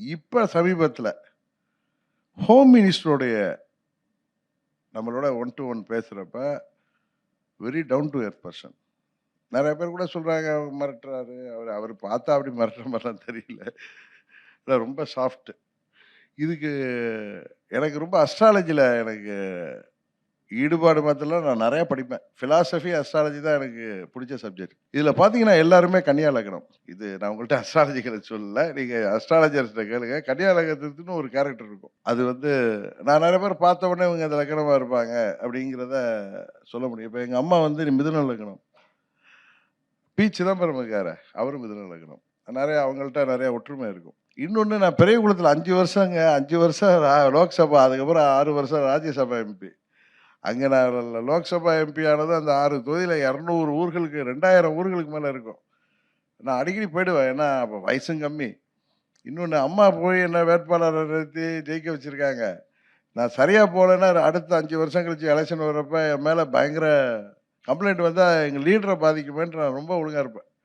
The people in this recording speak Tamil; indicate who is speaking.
Speaker 1: இப்ப சமீபத்தில ஹோம் மினிஸ்டருடைய நம்மளோட ஒன் டூ ஒன் பேசுறப்ப, very down to earth person. நெறைய பேர் கூட சொல்றாங்க, மிரட்டுறாரு. அவரு பார்த்தா அப்படி மிரட்டுற மாரிலாம் தெரியல. ரொம்ப சாஃப்ட். இதுக்கு எனக்கு ரொம்ப அஸ்ட்ராலஜில எனக்கு ஈடுபாடு மாத்திரம் நான் நெறைய படிப்பேன். பிலாசபி, அஸ்ட்ராலஜி தான் எனக்கு புடிச்ச சப்ஜெக்ட். இதுல பார்த்தீங்கன்னா, எல்லாருமே கன்னியா லக்னம். இது நான் உங்கள்ட்ட அஸ்ட்ராலஜிகள சொல்லல. நீங்க அஸ்ட்ராலஜர்ஸ்ட்ட கேளுங்க. கன்னியா லக்னத்துக்குன்னு ஒரு கேரக்டர் இருக்கும். அது வந்து நான் நெறைய பேர் பார்த்த உடனே இவங்க அந்த லக்னமா இருப்பாங்க, அப்படிங்கிறத சொல்ல முடியும். இப்ப எங்க அம்மா வந்து மிதுன லக்னம். பி. சிதம்பரம் இருக்காரே, அவரும் மிதுன லக்னம். நெறைய அவங்கள்ட்ட நெறைய ஒற்றுமை இருக்கும். இன்னொன்னு நான் பெரியகுளத்தில 5 வருஷங்க. 5 வருஷம் லோக்சபா, அதுக்கப்புறம் 6 வருஷம் ராஜ்யசபா எம்பி. அங்க நான் லோக்சபா எம்பி ஆனது அந்த 6 தொகுதியில 200 ஊர்களுக்கு 2000 ஊர்களுக்கு மேல இருக்கும். நான் அடிக்கடி போயிடுவேன். ஏன்னா, அப்ப வயசும் கம்மி. இன்னொன்னு அம்மா போய் என்ன வேட்பாளர நிறுத்தி ஜெயிக்க வச்சிருக்காங்க. நான் சரியா போலன்னா, அடுத்த 5 வருஷம் கழிச்சு எலக்ஷன் வர்றப்ப என் மேல பயங்கர கம்ப்ளைண்ட் வந்தா எங்க லீடர பாதிக்குமேன்ட்டு நான் ரொம்ப ஒழுங்கா இருப்பேன்.